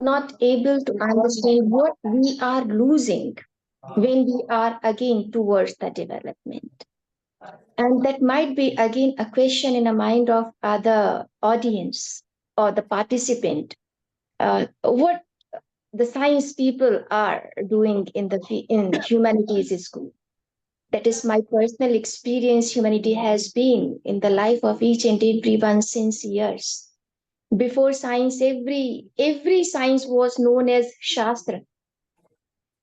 not able to understand what we are losing when we are again towards the development. And that might be again a question in the mind of other audience or the participant. What the science people are doing in humanities school. That is my personal experience. Humanity has been in the life of each and everyone since years. Before science, every science was known as Shastra.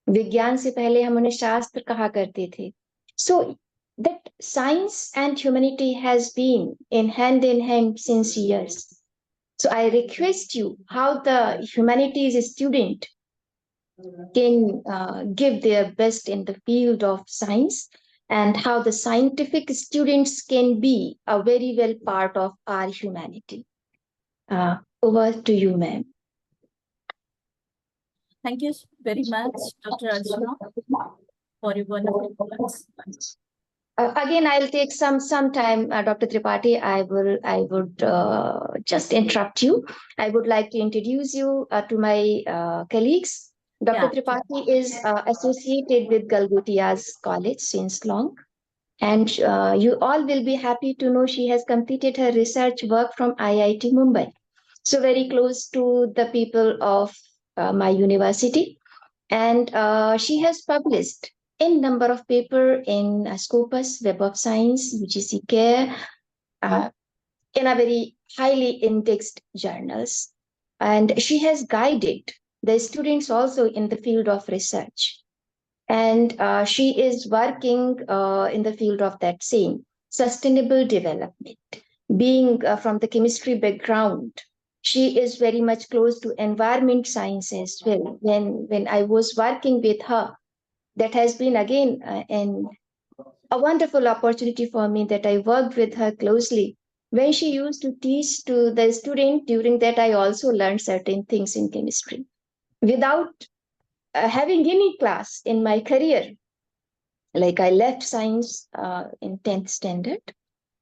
विज्ञान से पहले हम उन्हें शास्त्र कहा करते थे. So that science and humanity has been in hand since years. So I request you how the humanities student can give their best in the field of science and how the scientific students can be a very well part of our humanity. Over to you, ma'am. Thank you very much, Dr. Archana, for your wonderful words. Again, I'll take some time, Dr. Tripathi. I would just interrupt you. I would like to introduce you to my colleagues. Dr. Tripathi is associated with Galgutia's college since long. And you all will be happy to know she has completed her research work from IIT Mumbai. So very close to the people of my university. And she has published in number of paper in Scopus, Web of Science, UGC Care, in a very highly indexed journals. And she has guided the students also in the field of research. And she is working in the field of that same sustainable development. Being from the chemistry background, she is very much close to environment science as well. When I was working with her, that has been again a wonderful opportunity for me that I worked with her closely. When she used to teach to the student, during that I also learned certain things in chemistry. Without having any class in my career, like I left science in 10th standard.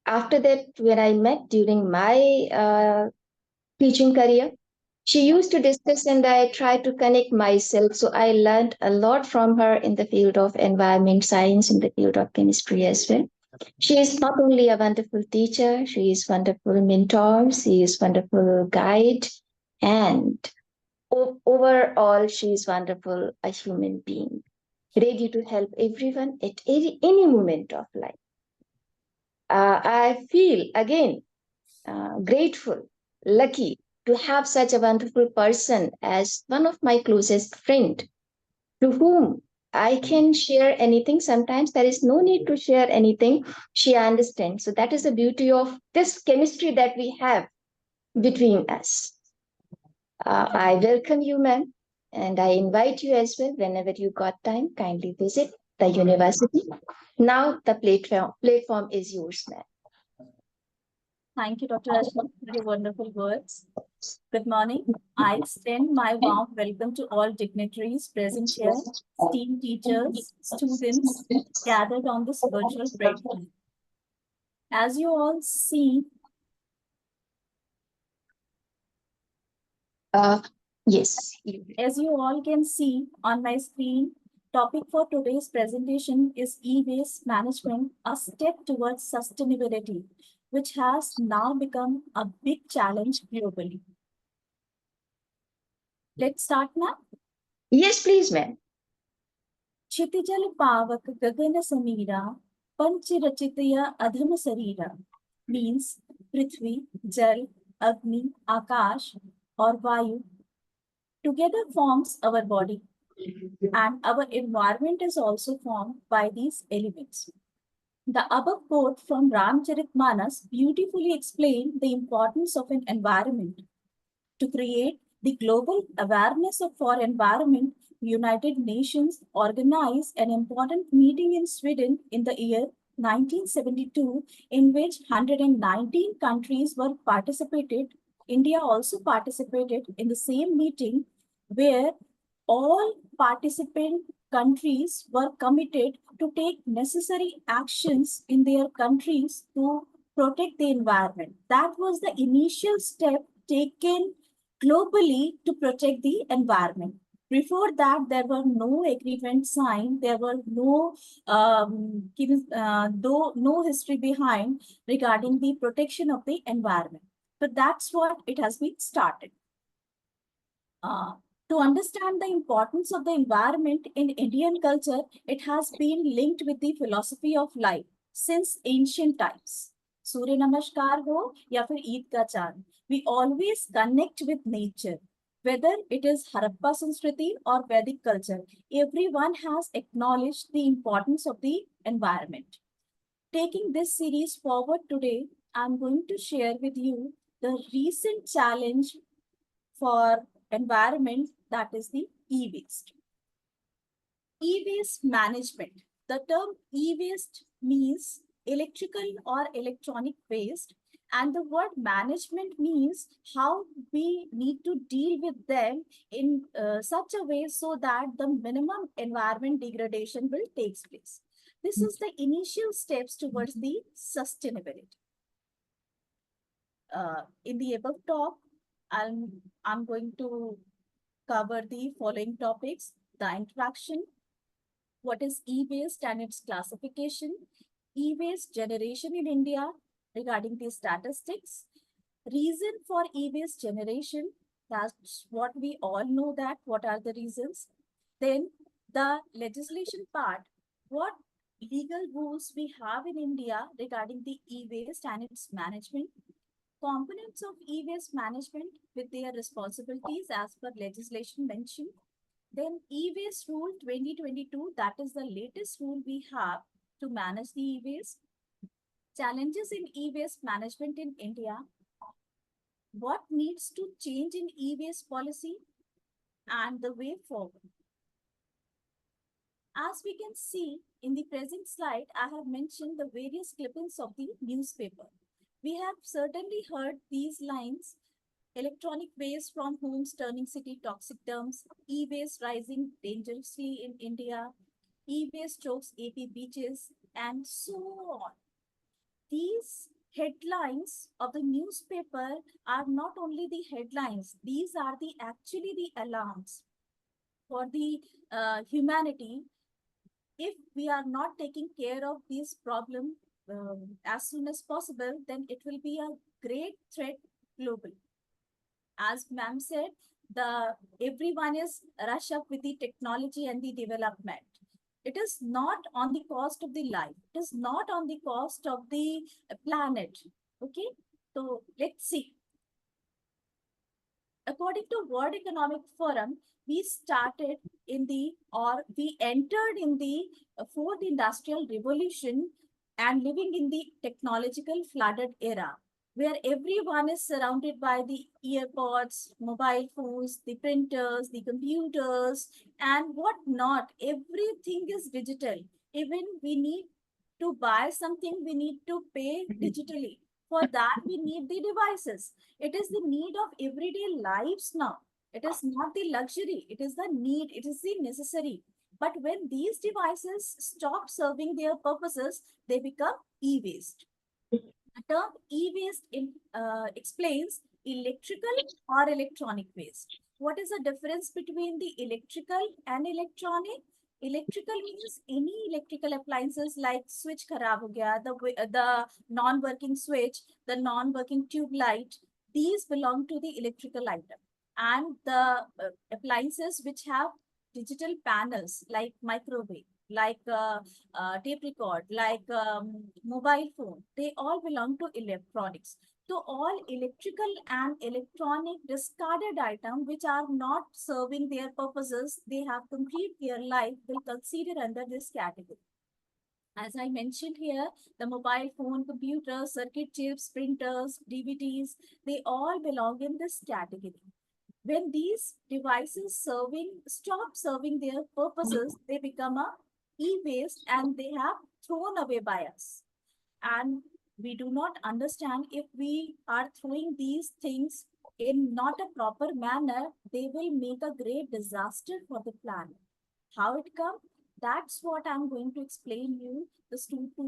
After that, when I met during my teaching career, she used to discuss and I tried to connect myself. So I learned a lot from her in the field of environment science, in the field of chemistry as well. She is not only a wonderful teacher, she is wonderful mentor, she is wonderful guide, and overall, she is wonderful, a human being, ready to help everyone at any moment of life. I feel again grateful, lucky to have such a wonderful person as one of my closest friend, to whom I can share anything. Sometimes there is no need to share anything. She understands. So that is the beauty of this chemistry that we have between us. I welcome you, ma'am, and I invite you as well, whenever you got time, kindly visit the university. Now the platform is yours, ma'am. Thank you, Dr. Ashwin, for your wonderful words. Good morning. I extend my warm welcome to all dignitaries present here, esteemed teachers, students gathered on this virtual platform. As you all see, yes. As you all can see on my screen, topic for today's presentation is e-waste management, a step towards sustainability, which has now become a big challenge globally. Let's start now. Yes, please, ma'am. Chitijal pavak gagana samira, panchirachitaya adhama sarira means Prithvi, Jal, Agni, Akash or Vayu together forms our body, and our environment is also formed by these elements. The above quote from Ramcharitmanas beautifully explain the importance of an environment. To create the global awareness for environment, United Nations organized an important meeting in Sweden in the year 1972, in which 119 countries were participated. India also participated in the same meeting, where all participant countries were committed to take necessary actions in their countries to protect the environment. That was the initial step taken globally to protect the environment. Before that, there were no agreements signed. There were no history behind regarding the protection of the environment. But that's what it has been started. Uh, to understand the importance of the environment in Indian culture, it has been linked with the philosophy of life since ancient times. Surya Namaskar ho ya fir Eid ka chand, we always connect with nature. Whether it is Harappa Sanskriti or Vedic culture, everyone has acknowledged the importance of the environment. Taking this series forward today, I'm going to share with you the recent challenge for environment, that is the e-waste. E-waste management. The term e-waste means electrical or electronic waste, and the word management means how we need to deal with them in such a way so that the minimum environment degradation will take place. This is the initial steps towards the sustainability. In the above talk, I'm going to cover the following topics: the introduction, what is e-waste and its classification, e-waste generation in India regarding the statistics, reason for e-waste generation, that's what we all know, that what are the reasons. Then the legislation part, what legal rules we have in India regarding the e-waste and its management, components of e-waste management with their responsibilities as per legislation mentioned. Then e-waste rule 2022, that is the latest rule we have to manage the e-waste. Challenges in e-waste management in India. What needs to change in e-waste policy and the way forward. As we can see in the present slide, I have mentioned the various clippings of the newspaper. We have certainly heard these lines: electronic waste from homes turning city toxic dumps, e-waste rising dangerously in India, e-waste chokes AP beaches, and so on. These headlines of the newspaper are not only the headlines, these are the actually the alarms for the humanity. If we are not taking care of this problem as soon as possible, then it will be a great threat globally. As ma'am said, everyone is rush up with the technology and the development. It is not on the cost of the life. It is not on the cost of the planet. Okay, so let's see. According to World Economic Forum, we entered in the fourth industrial revolution and living in the technological flooded era, where everyone is surrounded by the earpods, mobile phones, the printers, the computers, and what not. Everything is digital. Even we need to buy something, we need to pay digitally. For that, we need the devices. It is the need of everyday lives now. It is not the luxury, it is the need, it is the necessary. But when these devices stop serving their purposes, they become e-waste. The term e-waste explains electrical or electronic waste. What is the difference between the electrical and electronic? Electrical means any electrical appliances like switch kharab ho gaya, the non-working switch, the non-working tube light, these belong to the electrical item. And the appliances which have digital panels like microwave, like tape record, like mobile phone, they all belong to electronics. So all electrical and electronic discarded items which are not serving their purposes, they have complete their life, will consider under this category. As I mentioned here, the mobile phone, computers, circuit chips, printers, DVDs, they all belong in this category. When these devices stop serving their purposes, they become a e-waste and they have thrown away by us. And we do not understand, if we are throwing these things in not a proper manner, they will make a great disaster for the planet. How it come? That's what I'm going to explain you to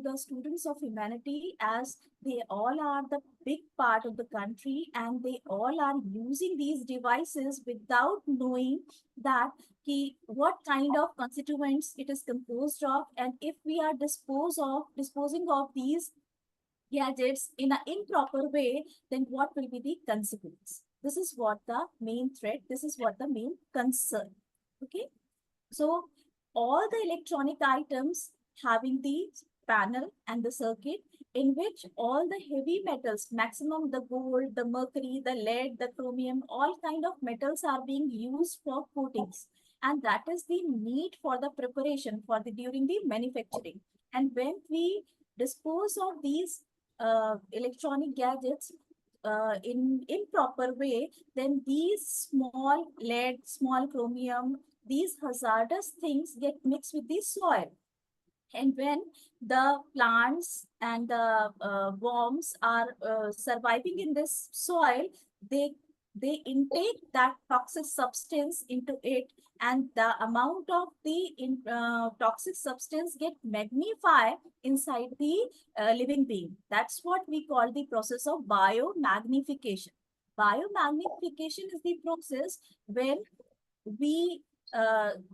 the students of humanity, as they all are the big part of the country and they all are using these devices without knowing that what kind of constituents it is composed of, and if we are disposing of these gadgets in an improper way, then what will be the consequence? This is what the main threat, this is what the main concern. Okay. So all the electronic items having the panel and the circuit in which all the heavy metals, maximum the gold, the mercury, the lead, the chromium, all kind of metals are being used for coatings. And that is the need for the preparation for the during the manufacturing. And when we dispose of these electronic gadgets in improper way, then these small lead, small chromium, these hazardous things get mixed with the soil. And when the plants and the worms are surviving in this soil, they intake that toxic substance into it, and the amount of the toxic substance get magnified inside the living being. That's what we call the process of biomagnification. Biomagnification is the process when we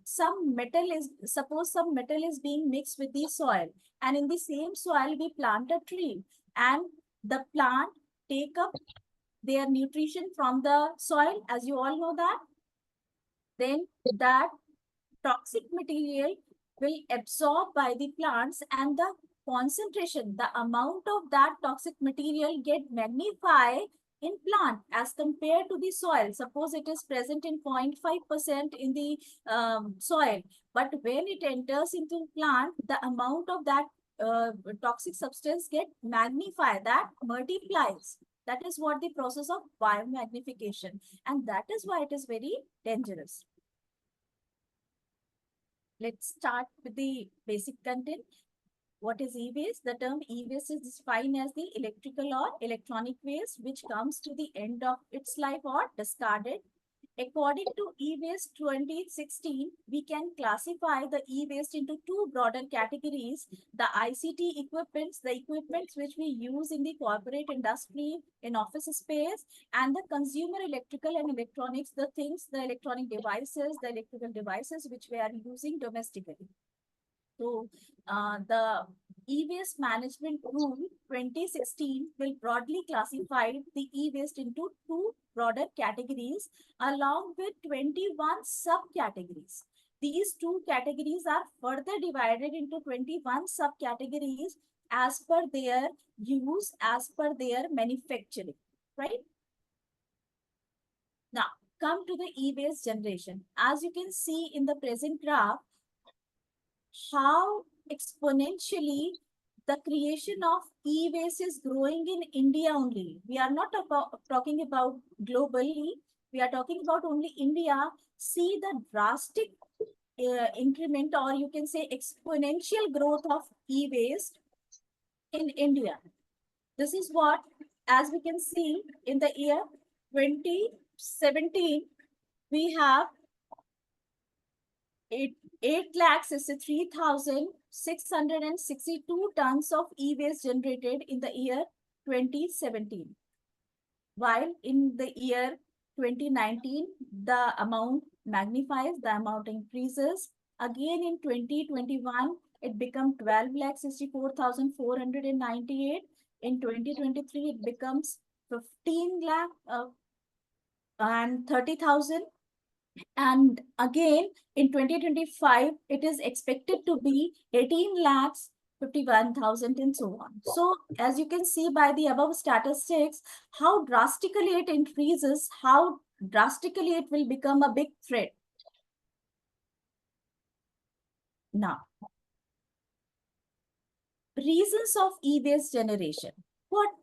suppose some metal is being mixed with the soil, and in the same soil we plant a tree, and the plant take up their nutrition from the soil, as you all know that. Then that toxic material will absorb by the plants, and the concentration, the amount of that toxic material get magnified in plant as compared to the soil. Suppose it is present in 0.5% in the soil, but when it enters into plant, the amount of that toxic substance get magnified, that multiplies. That is what the process of biomagnification, and that is why it is very dangerous. Let's start with the basic content. What is e-waste? The term e-waste is defined as the electrical or electronic waste which comes to the end of its life or discarded. According to e-waste 2016, we can classify the e-waste into two broader categories: the ICT equipments, the equipments which we use in the corporate industry, in office space, and the consumer electrical and electronics, the things, the electronic devices, the electrical devices which we are using domestically. So the e-waste management rule 2016 will broadly classify the e-waste into two broader categories along with 21 subcategories. These two categories are further divided into 21 subcategories as per their use, as per their manufacturing, right? Now, come to the e-waste generation. As you can see in the present graph, how exponentially the creation of e-waste is growing in India only. We are not talking about globally. We are talking about only India. See the drastic increment, or you can say exponential growth of e-waste in India. This is what, as we can see, in the year 2017, we have 8,63,662 tons of e-waste generated in the year 2017. While in the year 2019, the amount magnifies, the amount increases. Again in 2021, it became 12,64,498. In 2023, it becomes 15 lakh and 30,000. And again, in 2025, it is expected to be 18 lakhs 51,000 and so on. So as you can see by the above statistics, how drastically it increases, how drastically it will become a big threat. Now, reasons of e-waste generation.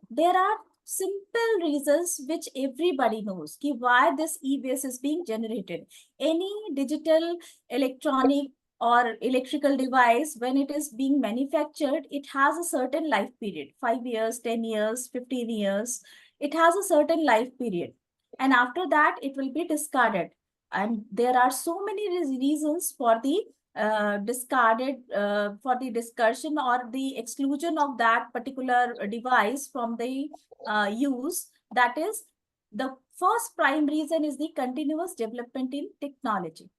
There are simple reasons which everybody knows why this e-waste is being generated. Any digital, electronic or electrical device, when it is being manufactured, it has a certain life period, 5 years, 10 years, 15 years. It has a certain life period. And after that, it will be discarded. And there are so many reasons for the discarded for the discussion or the exclusion of that particular device from the use. That is, the first prime reason is the continuous development in technology.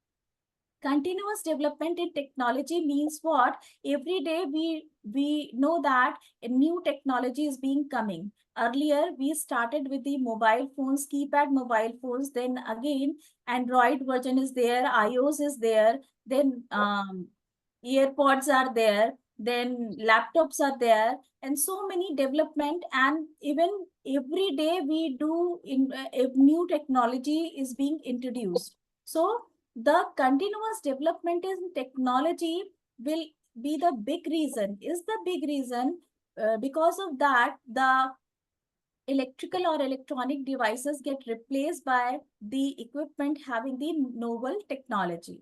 Continuous development in technology means what? Every day we know that a new technology is being coming. Earlier, we started with the mobile phones, keypad mobile phones. Then again, Android version is there, iOS is there. Then earpods are there. Then laptops are there, and so many development. And even every day we do in a new technology is being introduced. So the continuous development in technology will be the big reason, is the big reason. Because of that, the electrical or electronic devices get replaced by the equipment having the novel technology.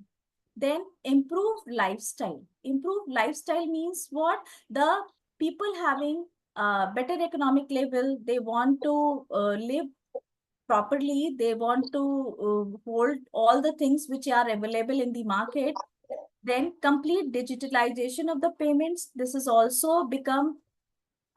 Then improved lifestyle. Improved lifestyle means what? The people having better economic level, they want to live properly, they want to hold all the things which are available in the market. Then complete digitalization of the payments. This has also become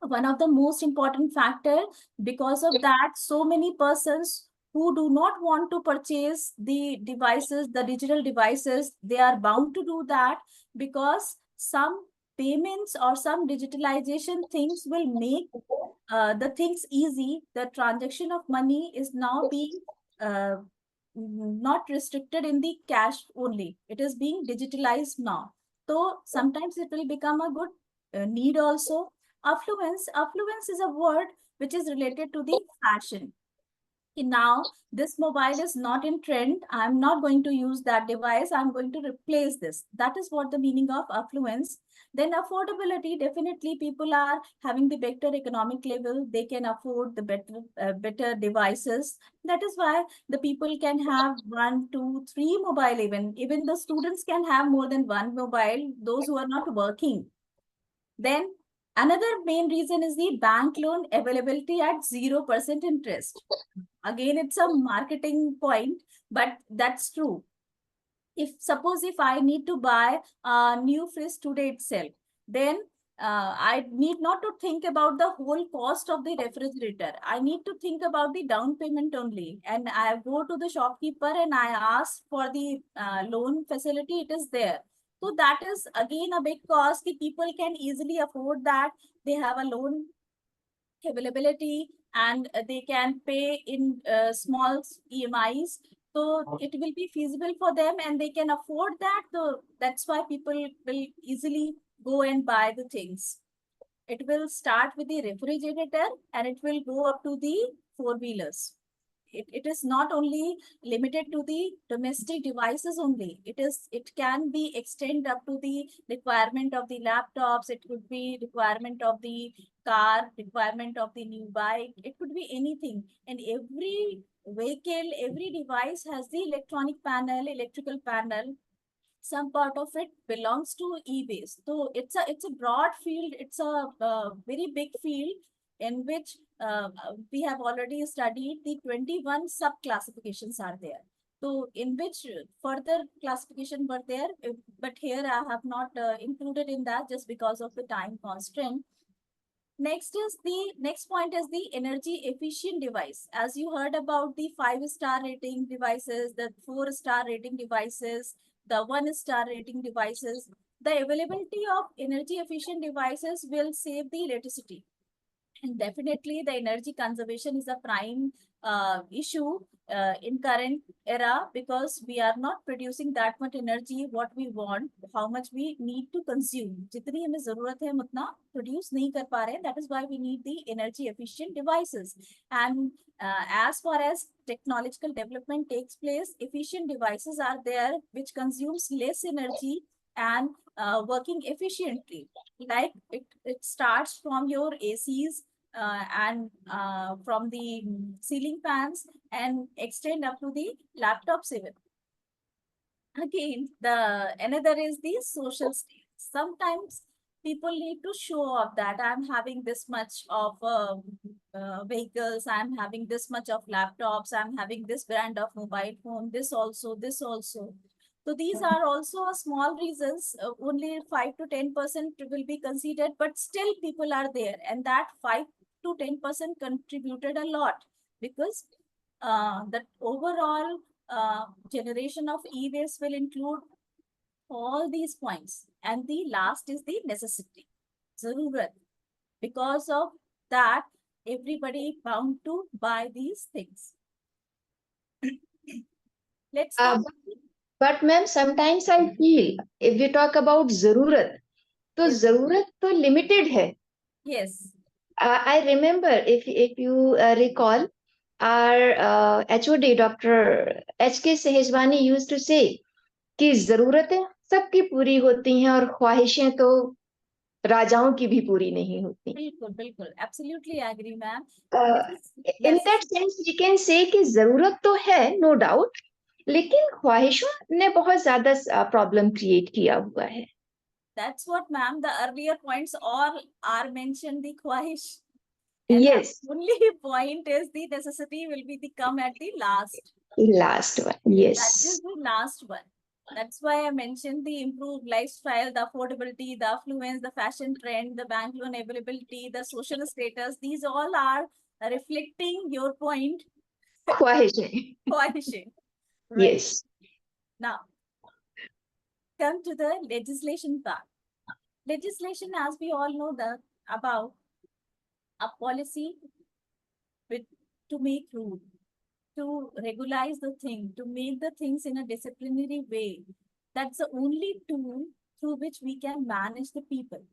one of the most important factor. Because of that, so many persons who do not want to purchase the devices, the digital devices, they are bound to do that, because some payments or some digitalization things will make the things easy. The transaction of money is now being uh, not restricted in the cash only. It is being digitalized now. So sometimes it will become a good need also. Affluence. Affluence is a word which is related to the fashion. Now this mobile is not in trend, I'm not going to use that device, I'm going to replace this. That is what the meaning of affluence. Then affordability, definitely people are having the better economic level, they can afford the better devices. That is why the people can have 1, 2, 3 mobile. Even the students can have more than one mobile, those who are not working. Then another main reason is the bank loan availability at 0% interest. Again, it's a marketing point, but that's true. If suppose if I need to buy a new fridge today itself, then I need not to think about the whole cost of the refrigerator. I need to think about the down payment only. And I go to the shopkeeper and I ask for the loan facility. It is there. So that is again a big cost. The people can easily afford that. They have a loan availability, and they can pay in small EMIs. So it will be feasible for them and they can afford that. So that's why people will easily go and buy the things. It will start with the refrigerator and it will go up to the four-wheelers. It is not only limited to the domestic devices only. It can be extended up to the requirement of the laptops. It could be requirement of the car, requirement of the new bike. It could be anything. And every vehicle, every device has the electronic panel, electrical panel. Some part of it belongs to e-waste. So it's a broad field. It's a very big field in which we have already studied. The 21 sub classifications are there. So in which further classification were there, but here I have not included in that just because of the time constraint. Next point is the energy efficient device. As you heard about the 5-star rating devices, the 4-star rating devices, the 1-star rating devices, the availability of energy efficient devices will save the electricity. And definitely the energy conservation is a prime issue in current era, because we are not producing that much energy what we want, how much we need to consume. जितनी हमें जरूरत है हम उतना produce नहीं कर पा रहे. That is why we need the energy efficient devices. And as far as technological development takes place, efficient devices are there which consumes less energy and working efficiently. Like it starts from your ACs, and from the ceiling fans and extend up to the laptops even. Again, another is the social state. Sometimes people need to show off that I'm having this much of vehicles, I'm having this much of laptops, I'm having this brand of mobile phone, this also, this also. So these are also small reasons. Only 5 to 10% will be considered, but still people are there, and that 5 to 10% contributed a lot, because the overall generation of e-waste will include all these points. And the last is the necessity, zarurat. Because of that, everybody bound to buy these things. Let's Uh, come. but ma'am, sometimes I feel if we talk about जरूरत, तो Yes. जरूरत तो limited है. Yes. I remember, if you recall, our HOD Dr. H.K. Sehjwani used to say कि जरूरतें सबकी पूरी होती हैं और ख्वाहिशें तो राजाओं की भी पूरी नहीं होती. बिल्कुल बिल्कुल, absolutely agree, ma'am. In that sense we can say कि जरूरत तो है, no doubt, लेकिन ख्वाहिशों ने बहुत ज्यादा प्रॉब्लम क्रिएट किया हुआ है. That's what, ma'am, the earlier points all are mentioned the khwahish. And Yes, the only point is the necessity will be the come at the last. last one. That is Yes, the last one. That's why I mentioned the improved lifestyle, the affordability, the affluence, the fashion trend, the bank loan availability, the social status. These all are reflecting your point, Khwahishein. khwahishing. Right. Yes. Now, come to the legislation part. Legislation, as we all know, that about a policy with to make rule, to regularize the thing, to make the things in a disciplinary way. That's the only tool through which we can manage the people.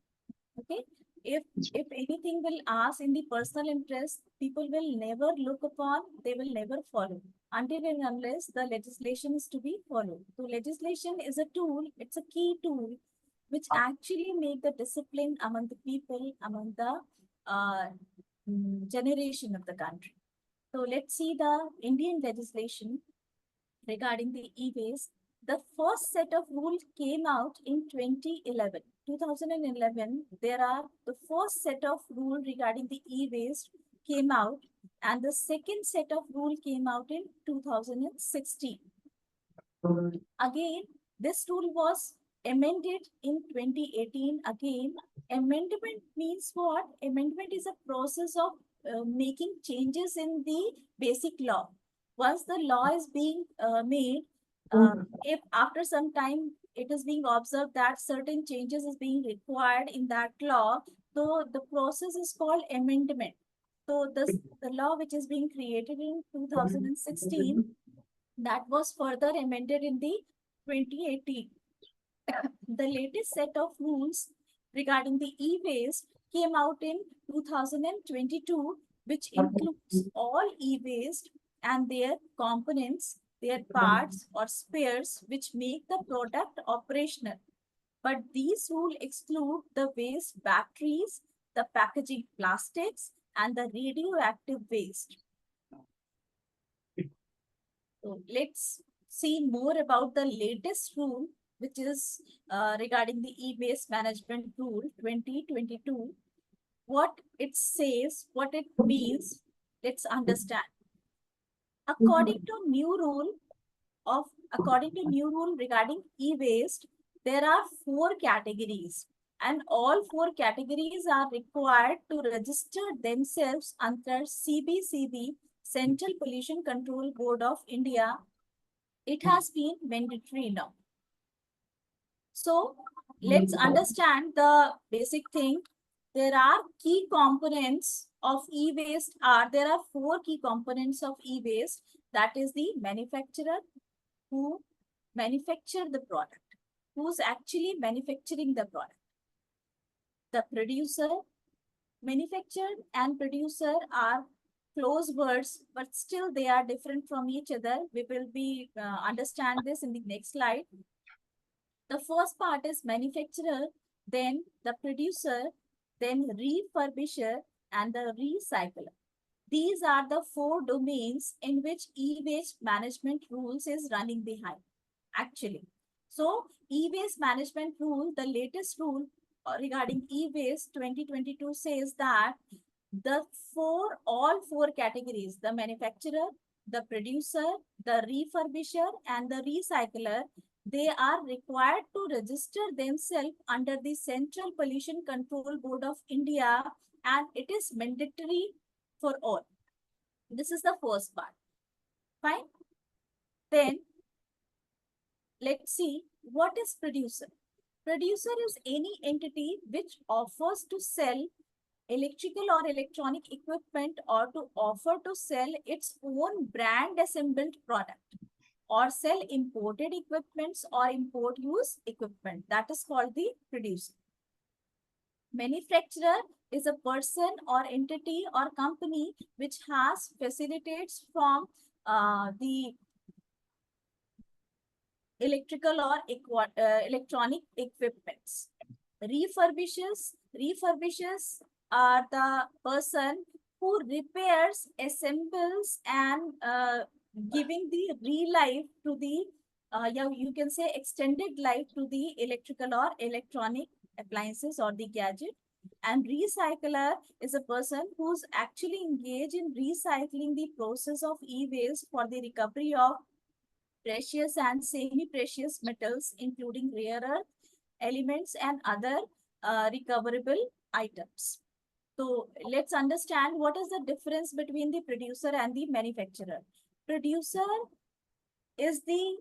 Okay. If anything will ask in the personal interest, people will never look upon, they will never follow until and unless the legislation is to be followed. So legislation is a tool, it's a key tool which actually make the discipline among the people, among the generation of the country. So let's see the Indian legislation regarding the e-waste. The first set of rules came out in 2011. 2011, there are the first set of rules regarding the e-waste came out, and the second set of rule came out in 2016. Again, this rule was amended in 2018. Again, amendment means what? Amendment is a process of making changes in the basic law. Once the law is being made, if after some time it is being observed that certain changes is being required in that law, so the process is called amendment. So the law which is being created in 2016, that was further amended in the 2018. The latest set of rules regarding the e-waste came out in 2022, which includes all e-waste and their components, their parts or spares which make the product operational. But these rules exclude the waste batteries, the packaging plastics, and the radioactive waste. So let's see more about the latest rule, which is regarding the e-waste management rule 2022. What it says, what it means, let's understand. According to new rule regarding e-waste, there are 4 categories, and all 4 categories are required to register themselves under CBCB, Central Pollution Control Board of India. It has been mandatory now. So let's understand the basic thing. There are key components of e-waste there are 4 key components of e-waste. That is the manufacturer who manufacture the product, who's actually manufacturing the product. The producer, manufacturer and producer are close words, but still they are different from each other. We will be understand this in the next slide. The first part is manufacturer, then the producer, then refurbisher, and the recycler. These are the 4 domains in which e-waste management rules is running behind, actually. So, e-waste management rule, the latest rule regarding e-waste 2022 says that all four categories, the manufacturer, the producer, the refurbisher, and the recycler, they are required to register themselves under the Central Pollution Control Board of India, and it is mandatory for all. This is the first part. Fine. Then let's see what is producer. Producer is any entity which offers to sell electrical or electronic equipment or to offer to sell its own brand assembled product or sell imported equipments or import use equipment. That is called the producer. Manufacturer is a person or entity or company which has facilitates from the electrical or electronic equipments. Refurbishes are the person who repairs, assembles, and giving the re-life to the, yeah, you can say extended life to the electrical or electronic appliances or the gadget. And recycler is a person who's actually engaged in recycling the process of e-waste for the recovery of precious and semi-precious metals, including rare earth elements and other recoverable items. So let's understand what is the difference between the producer and the manufacturer. Producer is the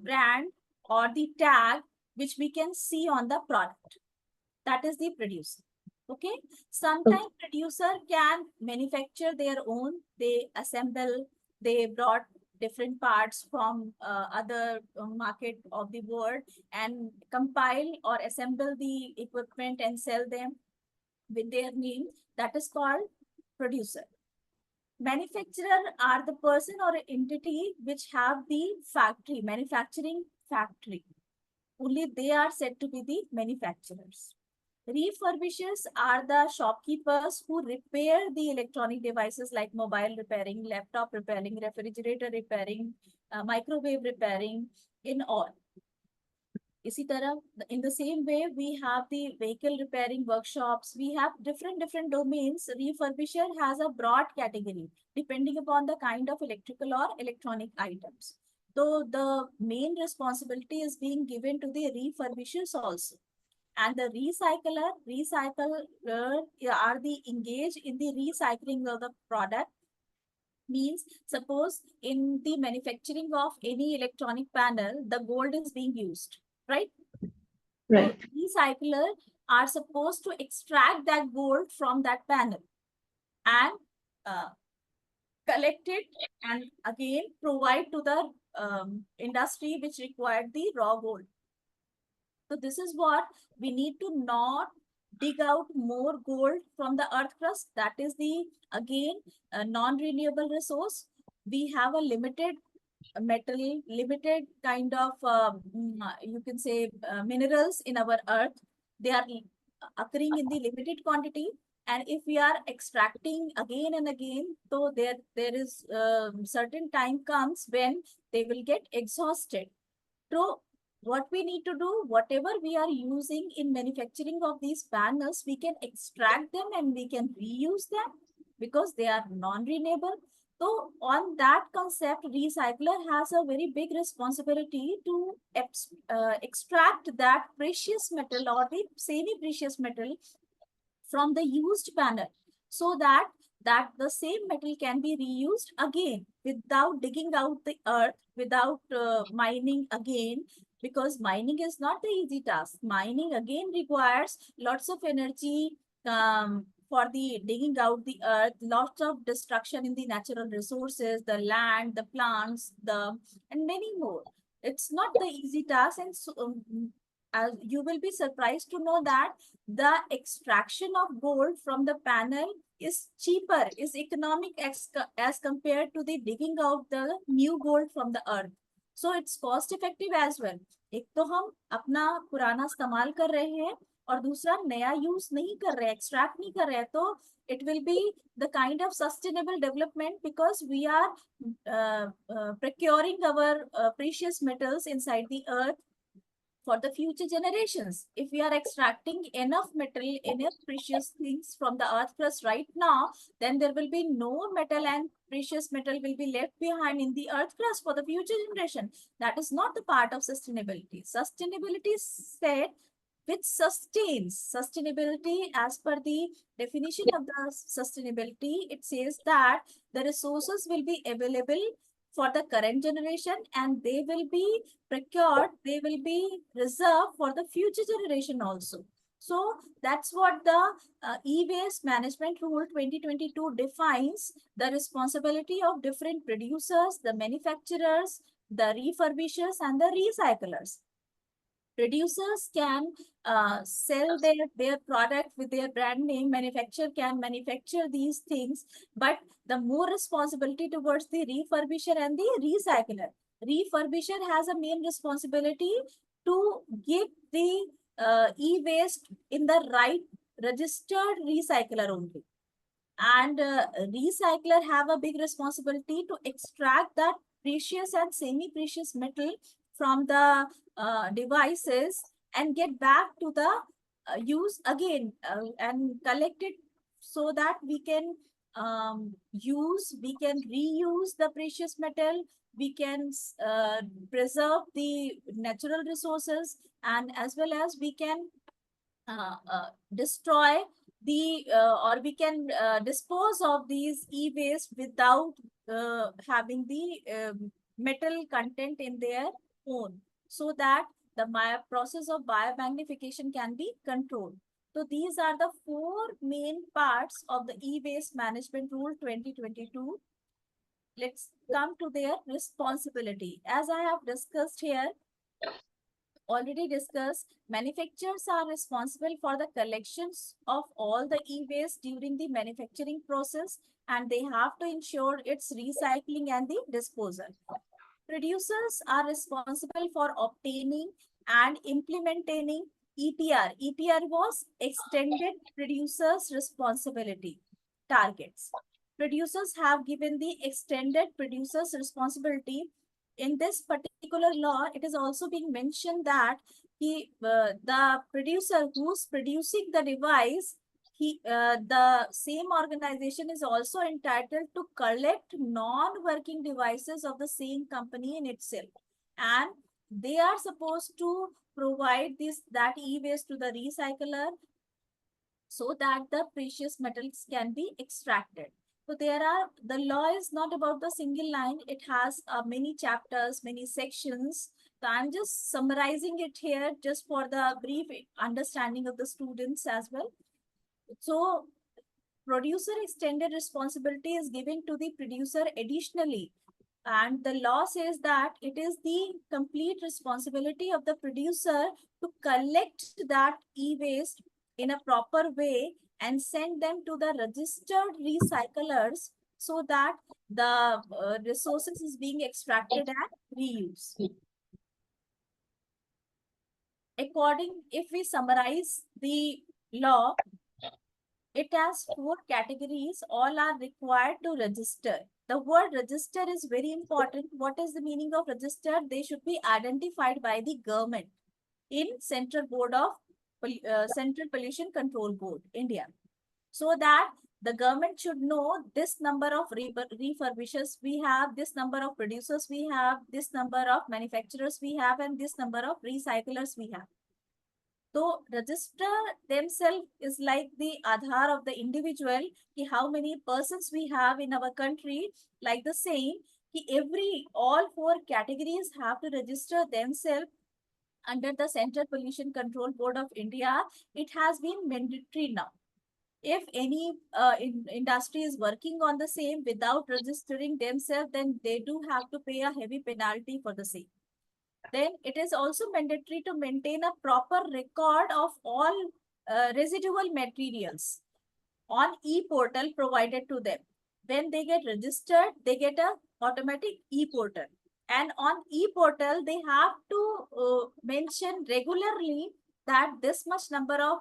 brand or the tag which we can see on the product. That is the producer. Okay. Sometimes producer can manufacture their own. They assemble, they brought different parts from other market of the world and compile or assemble the equipment and sell them with their name. That is called producer. Manufacturer are the person or entity which have the factory, manufacturing factory. Only they are said to be the manufacturers. Refurbishers are the shopkeepers who repair the electronic devices like mobile repairing, laptop repairing, refrigerator repairing, microwave repairing, in all. इसी तरह, in the same way, we have the vehicle repairing workshops. We have different domains. Refurbisher has a broad category depending upon the kind of electrical or electronic items. So the main responsibility is being given to the refurbishers also. And the recycler are the engaged in the recycling of the product. Means, suppose in the manufacturing of any electronic panel, the gold is being used, right? Right. So recycler are supposed to extract that gold from that panel and collect it and again provide to the industry which required the raw gold. So this is what we need to not dig out more gold from the earth crust. That is the, again, non-renewable resource. We have a limited metal, limited kind of, you can say, minerals in our earth. They are occurring in the limited quantity. And if we are extracting again and again, so there is certain time comes when they will get exhausted. So what we need to do, whatever we are using in manufacturing of these panels, we can extract them and we can reuse them because they are non-renewable. So on that concept, recycler has a very big responsibility to extract that precious metal or the semi-precious metal from the used panel so that the same metal can be reused again without digging out the earth, without mining again, because mining is not the easy task. Mining again requires lots of energy for the digging out the earth, lots of destruction in the natural resources, the land, the plants, and many more. It's not the easy task, and so, as you will be surprised to know that the extraction of gold from the panel is cheaper, is economic as compared to the digging out the new gold from the earth. So it's cost effective as well. एक तो हम अपना पुराना इस्तेमाल कर रहे हैं और दूसरा नया यूज नहीं कर रहे, एक्सट्रैक्ट नहीं कर रहे, तो it will be the kind of sustainable development because we are procuring our precious metals inside the earth for the future generations. If we are extracting enough metal, enough precious things from the earth crust right now, then there will be no metal and precious metal will be left behind in the earth crust for the future generation. That is not the part of sustainability. Sustainability said which sustains. Sustainability, as per the definition of the sustainability, it says that the resources will be available for the current generation and they will be procured, they will be reserved for the future generation also. So that's what the e-waste management rule 2022 defines: the responsibility of different producers, the manufacturers, the refurbishers, and the recyclers. Producers can sell their product with their brand name. Manufacturer can manufacture these things, but the more responsibility towards the refurbisher and the recycler. Refurbisher has a main responsibility to give the e-waste in the right registered recycler only. And recycler have a big responsibility to extract that precious and semi-precious metal from the devices and get back to the use again and collect it so that we can reuse the precious metal, we can preserve the natural resources, and as well as we can destroy the or we can dispose of these e-waste without having the metal content in their own, so that the process of biomagnification can be controlled. So these are the four main parts of the e-waste management rule 2022. Let's come to their responsibility. As I have discussed here, already discussed, manufacturers are responsible for the collections of all the e-waste during the manufacturing process, and they have to ensure its recycling and the disposal. Producers are responsible for obtaining and implementing EPR. EPR was Extended Producers Responsibility targets. Producers have given the extended producers responsibility. In this particular law, it is also being mentioned that the producer who's producing the device, the same organization is also entitled to collect non-working devices of the same company in itself, and they are supposed to provide that e-waste to the recycler so that the precious metals can be extracted. So the law is not about the single line. It has many chapters, many sections. So I'm just summarizing it here just for the brief understanding of the students as well. So producer extended responsibility is given to the producer additionally. And the law says that it is the complete responsibility of the producer to collect that e-waste in a proper way and send them to the registered recyclers so that the resources is being extracted and reused. If we summarize the law, it has 4 categories. All are required to register. The word register is very important. What is the meaning of register? They should be identified by the government in Central Pollution Control Board, India, so that the government should know this number of refurbishers we have, this number of producers we have, this number of manufacturers we have, and this number of recyclers we have. So register themselves is like the Aadhaar of the individual, how many persons we have in our country. Like the same, all 4 categories have to register themselves under the Central Pollution Control Board of India. It has been mandatory now. If any industry is working on the same without registering themselves, then they do have to pay a heavy penalty for the same. Then it is also mandatory to maintain a proper record of all residual materials on e-portal provided to them. When they get registered, they get a automatic e-portal. And on e-portal, they have to mention regularly that this much number of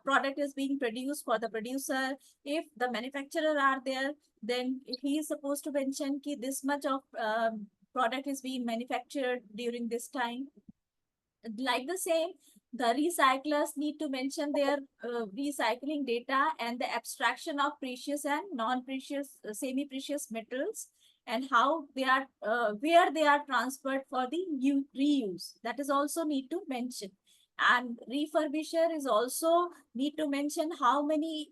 product is being produced for the producer. If the manufacturer are there, then he is supposed to mention that this much of product is being manufactured during this time. Like the same, the recyclers need to mention their recycling data and the abstraction of precious and non-precious, semi-precious metals, and how they are, where they are transferred for the new reuse. That is also need to mention. And refurbisher is also need to mention how many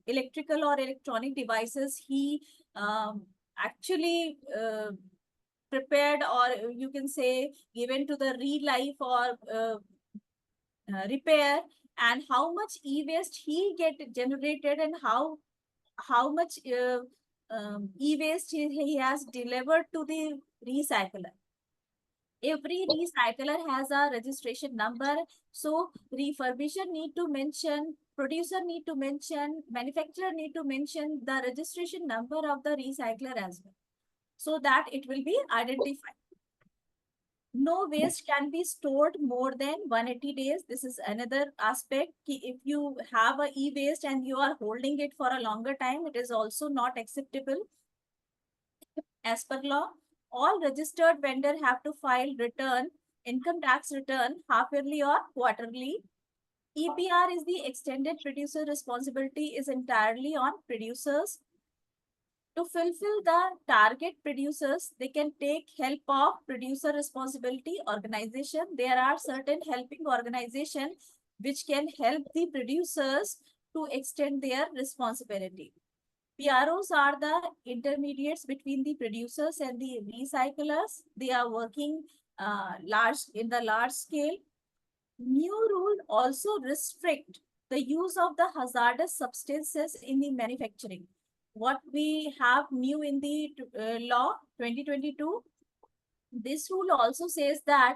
electrical or electronic devices he actually prepared, or you can say given to the re-life or repair, and how much e-waste he get generated, and how much e-waste he has delivered to the recycler. Every recycler has a registration number, so refurbisher need to mention, producer need to mention, manufacturer need to mention the registration number of the recycler as well, so that it will be identified. No waste can be stored more than 180 days. This is another aspect. If you have a e-waste and you are holding it for a longer time, it is also not acceptable. As per law, all registered vendor have to file return, income tax return, half yearly or quarterly. EPR is the extended producer responsibility, is entirely on producers. To fulfill the target producers, they can take help of producer responsibility organization. There are certain helping organizations which can help the producers to extend their responsibility. PROs are the intermediates between the producers and the recyclers. They are working in the large scale. New rule also restrict the use of the hazardous substances in the manufacturing. What we have new in the law 2022, this rule also says that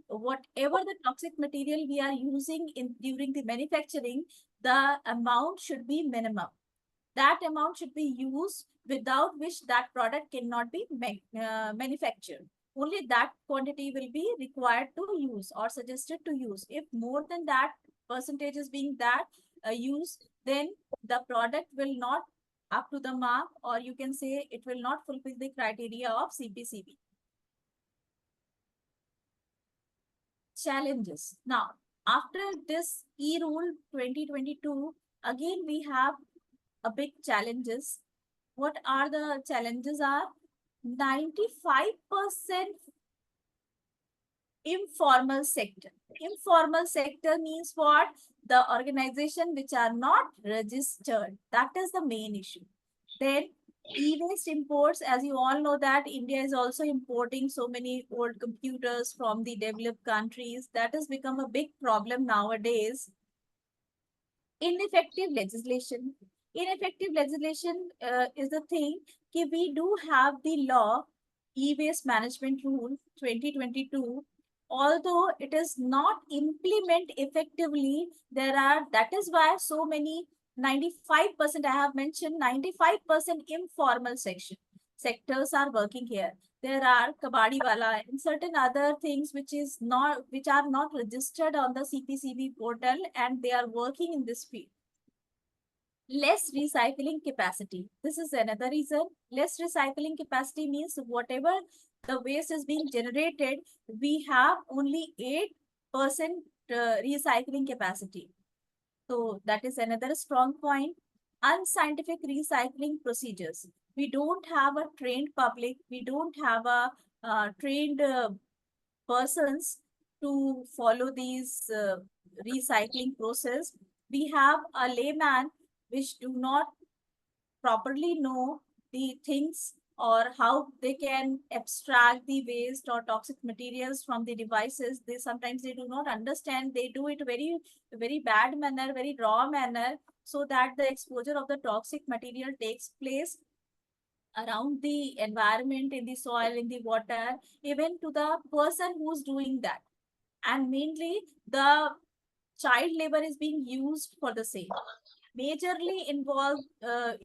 whatever the toxic material we are using in during the manufacturing, the amount should be minimum. That amount should be used, without which that product cannot be manufactured. Only that quantity will be required to use or suggested to use. If more than that percentage is being that used, then the product will not up to the mark, or you can say it will not fulfill the criteria of CPCB. Challenges. Now, after this e-rule 2022, again we have a big challenges. What are the challenges are? 95% informal sector. Informal sector means what? The organization which are not registered. That is the main issue. Then e-waste imports, as you all know that India is also importing so many old computers from the developed countries. That has become a big problem nowadays. Ineffective legislation. Ineffective legislation is the thing that we do have the law, e-waste management rule 2022. Although it is not implemented effectively, that is why so many 95%, I have mentioned 95% informal sectors are working here. There are kabadiwala and certain other things which are not registered on the CPCB portal, and they are working in this field. Less recycling capacity. This is another reason. Less recycling capacity means whatever the waste is being generated, we have only 8% recycling capacity. So that is another strong point. Unscientific recycling procedures. We don't have a trained public. We don't have a trained persons to follow these recycling process. We have a layman which do not properly know the things, or how they can abstract the waste or toxic materials from the devices. They do not understand. They do it very bad manner, very raw manner, so that the exposure of the toxic material takes place around the environment, in the soil, in the water, even to the person who's doing that. And mainly the child labor is being used for the same. Majorly involved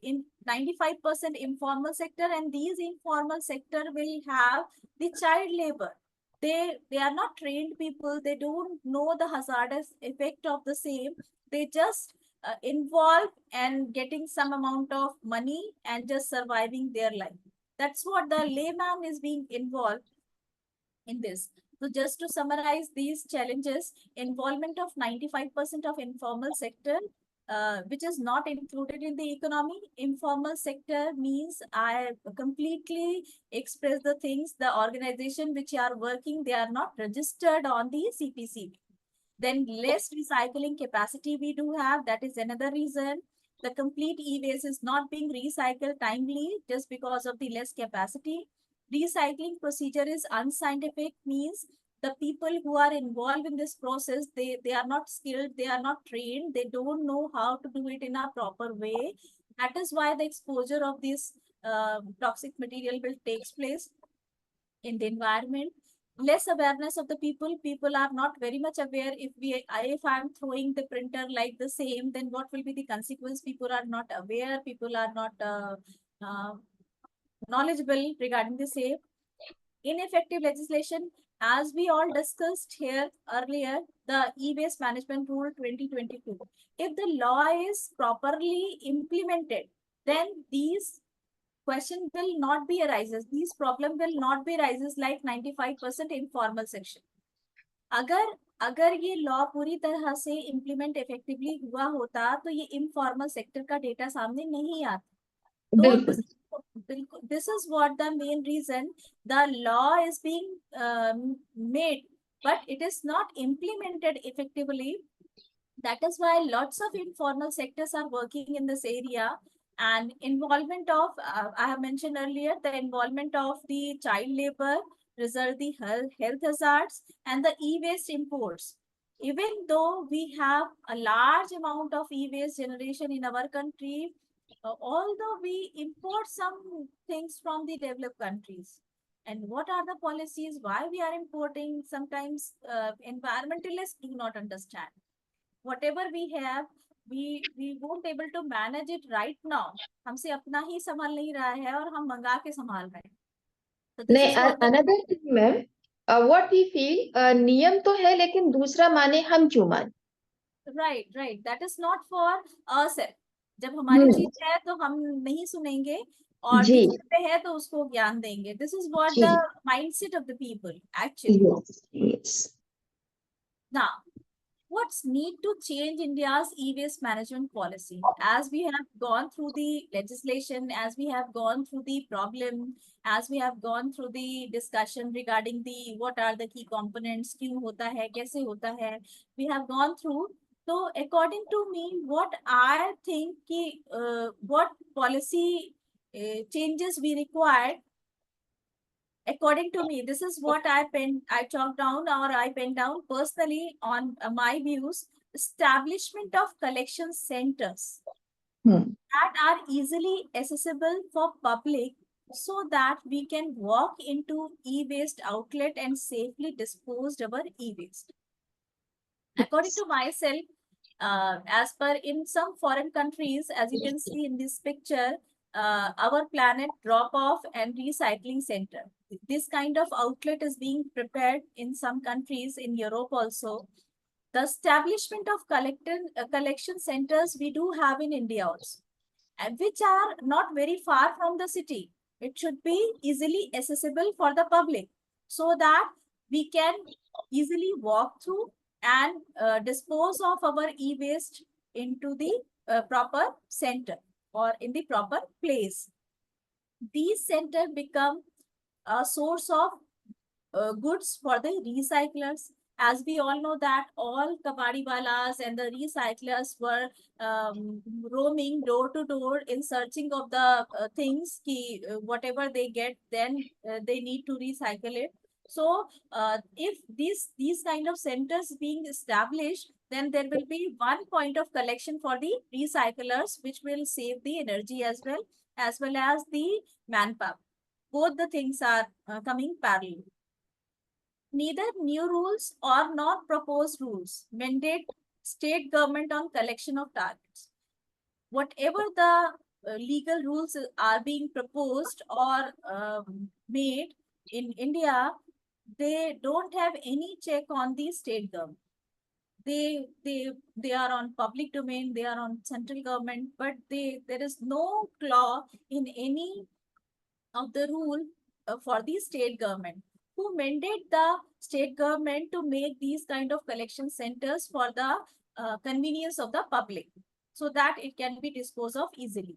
in 95% informal sector, and these informal sector will have the child labor. They are not trained people. They don't know the hazardous effect of the same. They just involve and getting some amount of money and just surviving their life. That's what the layman is being involved in this. So just to summarize these challenges, involvement of 95% of informal sector, which is not included in the economy. Informal sector means I completely express the things, the organization which are working, they are not registered on the CPC. Then less recycling capacity we do have. That is another reason. The complete e-waste is not being recycled timely just because of the less capacity. Recycling procedure is unscientific, means the people who are involved in this process, they are not skilled, they are not trained, they don't know how to do it in a proper way. That is why the exposure of this toxic material will takes place in the environment. Less awareness of the people are not very much aware. If I'm throwing the printer like the same, then what will be the consequence? People are not aware, people are not uh, knowledgeable regarding the same. Ineffective legislation, as we all discussed here earlier, the e-waste management rule 2022, if the law is properly implemented, then these question will not be arises. These problem will not be arises like 95% informal section. अगर अगर ये law पूरी तरह से implement effectively हुआ होता तो ये इनफॉर्मल सेक्टर का डेटा सामने नहीं आता. तो this is what the main reason the law is being made, but it is not implemented effectively. That is why lots of informal sectors are working in this area. And involvement of, I have mentioned earlier, the involvement of the child labor, result the health hazards, and the e-waste imports. Even though we have a large amount of e-waste generation in our country, although we import some things from the developed countries. And what are the policies? Why we are importing? Sometimes environmentalists do not understand. Whatever we have, we won't able to manage it right now. हमसे अपना ही संभाल नहीं रहा है और हम मंगा के संभाल रहे हैं. So this is what another thing, ma'am, what we feel, नियम तो है लेकिन दूसरा माने हम क्यों माने? right, that is not for us. जब हमारी चीज है तो हम नहीं सुनेंगे और जी दूसरे पे है तो उसको ज्ञान देंगे. This is what ji the mindset of the people actually. yes. Now, what's need to change India's e-waste management policy? As we have gone through the legislation, as we have gone through the problem, as we have gone through the discussion regarding the what are the key components, क्यों होता है, कैसे होता है, we have gone through. So according to me, what I think कि what policy changes we require. According to me, this is what I chalked down or I penned down personally on my views. Establishment of collection centers that are easily accessible for public so that we can walk into e-waste outlet and safely dispose our e-waste. According to myself, as per in some foreign countries, as you can see in this picture, our planet drop off and recycling center. This kind of outlet is being prepared in some countries in Europe also. The establishment of collection centers we do have in India also, and which are not very far from the city. It should be easily accessible for the public so that we can easily walk through and dispose of our e-waste into the proper center or in the proper place. These centers become a source of goods for the recyclers. As we all know that all kabadiwalas and the recyclers were roaming door to door in searching of the things, whatever they get, then they need to recycle it. So if these kind of centers being established, then there will be one point of collection for the recyclers, which will save the energy as well as the manpower. Both the things are coming parallel. Neither new rules or not proposed rules mandate state government on collection of targets. Whatever the legal rules are being proposed or made in India, they don't have any check on the state government. They are on public domain, they are on central government, but there is no clause in any of the rule for the state government. who mandate the state government to make these kind of collection centers for the convenience of the public, so that it can be disposed of easily.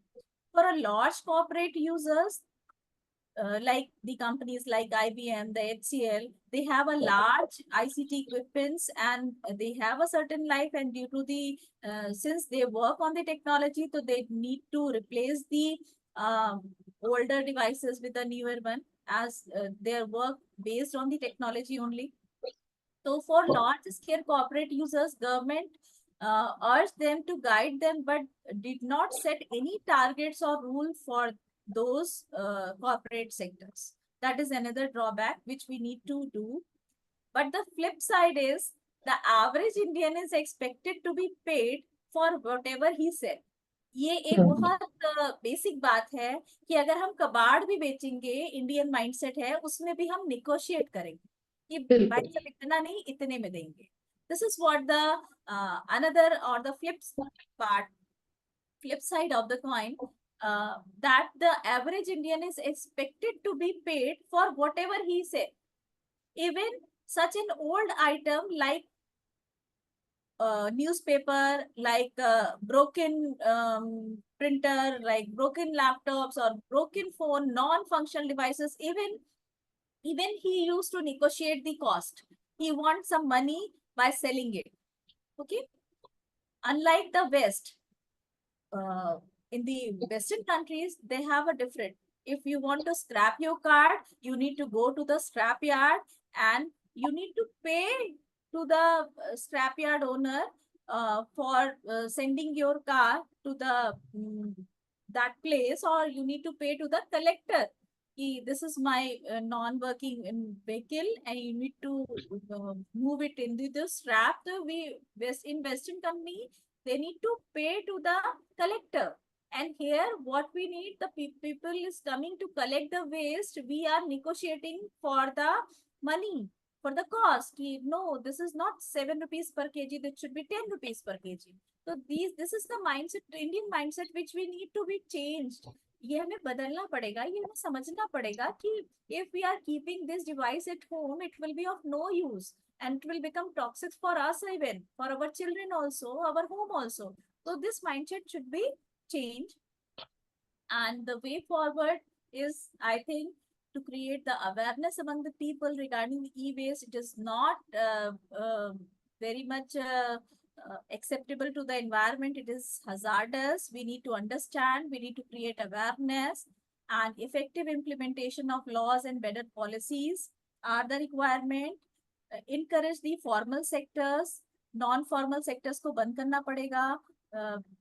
For a large corporate users, like the companies like IBM, the HCL, they have a large ICT equipments and they have a certain life, and due to the since they work on the technology, so they need to replace the older devices with a newer one, as their work based on the technology only. So for large scale corporate users, government urged them to guide them, but did not set any targets or rule for those corporate sectors. That is another drawback which we need to do. But the flip side is the average Indian is expected to be paid for whatever he said. ये एक बहुत basic बात है कि अगर हम कबाड़ भी बेचेंगे, इंडियन माइंडसेट है, उसमें भी हम निगोशिएट करेंगे कि भाई सब इतना नहीं, इतने में देंगे. This is what the another or the flip side of the coin, that the average Indian is expected to be paid for whatever he said. Even such an old item like newspaper, like broken printer, like broken laptops or broken phone, non-functional devices, even he used to negotiate the cost. He wants some money by selling it. Okay. Unlike the West, in the Western countries, they have a different. If you want to scrap your car, you need to go to the scrap yard and you need to pay to the scrapyard owner for sending your car to the that place, or you need to pay to the collector. This is my non-working vehicle, and you need to move it into the scrap. In Western company, they need to pay to the collector. And here, what we need, the people is coming to collect the waste. We are negotiating for the money, for the cost. No, this is not 7 rupees per kg. That should be 10 rupees per kg. So this is the mindset, Indian mindset, which we need to be changed. ये हमें बदलना पड़ेगा, ये हमें समझना पड़ेगा कि if we are keeping this device at home, it will be of no use and it will become toxic for us, even for our children also, our home also. So this mindset should be changed, and the way forward is, I think, to create the awareness among the people regarding the e-waste. It is not very much acceptable to the environment. It is hazardous. We need to understand, we need to create awareness, and effective implementation of laws and better policies are the requirement. Encourage the formal sectors, non-formal sectors को बंद करना पड़ेगा.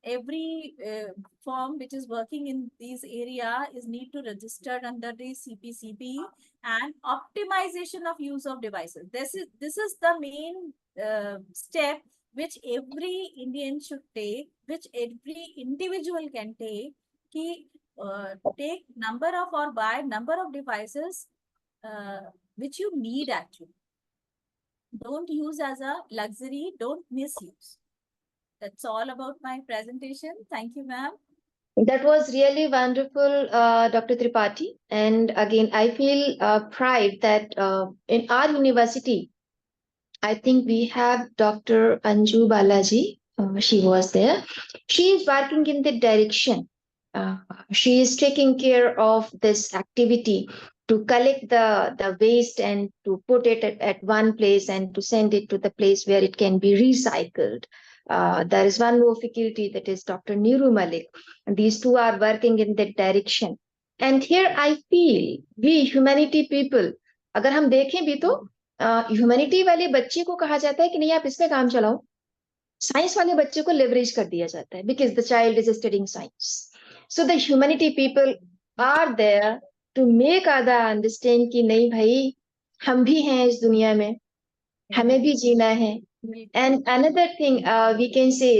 Every firm which is working in this area is need to register under the CPCB, and optimization of use of devices. This is the main step which every Indian should take, which every individual can take. Ki take number of or buy number of devices which you need actually. Don't use as a luxury. Don't misuse. That's all about my presentation. Thank you, ma'am. That was really wonderful, Dr. Tripathi. And again, I feel pride that in our university, I think we have Dr. Anju Balaji. She was there. She is working in the direction. She is taking care of this activity to collect the waste and to put it at one place and to send it to the place where it can be recycled. There is one more faculty, that is Dr. Niru Malik. And these two are working in that direction. And here I feel we humanity people, अगर हम देखें भी तो humanity वाले बच्चे को कहा जाता है कि नहीं आप इसमें काम चलाओ, साइंस वाले बच्चे को लेवरेज कर दिया जाता है because the child is studying science. So the humanity people are there to make other understand कि नहीं भाई हम भी हैं इस दुनिया में, हमें भी जीना है. And another thing we can say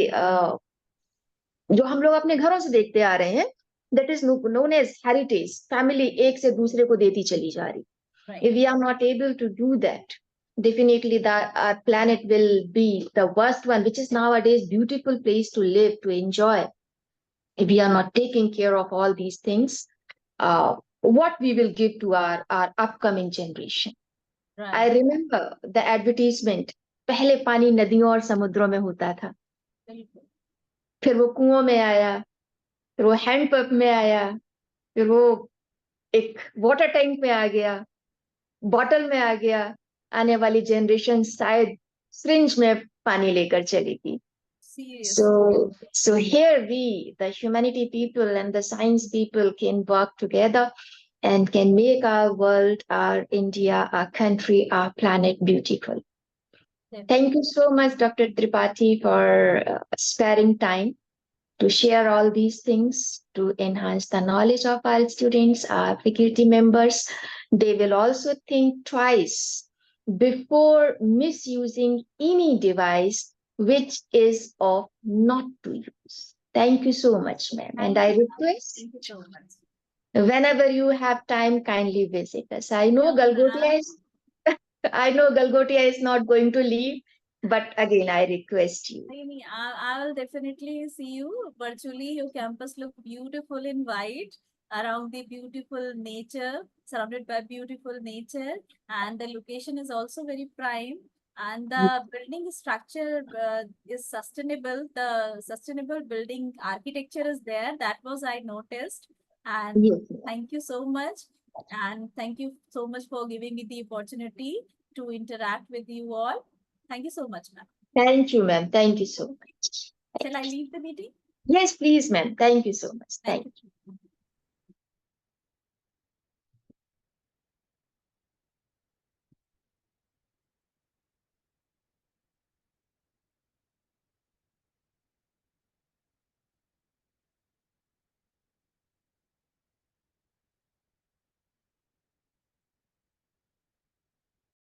जो हम लोग अपने घरों से देखते आ रहे हैं, that is known as heritage. Family एक से दूसरे को देती चली जा रही. If we are not able to do that, definitely our planet will be the worst one, which is nowadays beautiful place to live, to enjoy. If we are not taking care of all these things, what we will give to our upcoming generation? I remember the advertisement. पहले पानी नदियों और समुद्रों में होता था, बिल्कुल फिर वो कुओं में आया, फिर वो हैंडपंप में आया, फिर वो एक वाटर टैंक में आ गया, बॉटल में आ गया. आने वाली जनरेशन शायद सिरिंज में पानी लेकर चलेगी. seriously. So here we, the humanity people and the science people, can work together and can make our world, our India, our country, our planet beautiful. Thank you so much, Dr. Tripathi, for sparing time to share all these things to enhance the knowledge of our students, our faculty members. They will also think twice before misusing any device which is of not to use. Thank you so much, ma'am. And I request, Thank you so much. whenever you have time, kindly visit us. I know Yeah, Galgotia is I know Galgotia is not going to leave, but again, I request you. I will definitely see you virtually. Your campus looks beautiful in white, around the beautiful nature, surrounded by beautiful nature, and the location is also very prime. And the building structure is sustainable. The sustainable building architecture is there. That was I noticed. And Yes. thank you so much. And thank you so much for giving me the opportunity to interact with you all. Thank you so much, ma'am. Thank you, ma'am. Thank you so much. Shall I leave the meeting? Yes, please, ma'am. Thank you so much. Thank Thank you. you.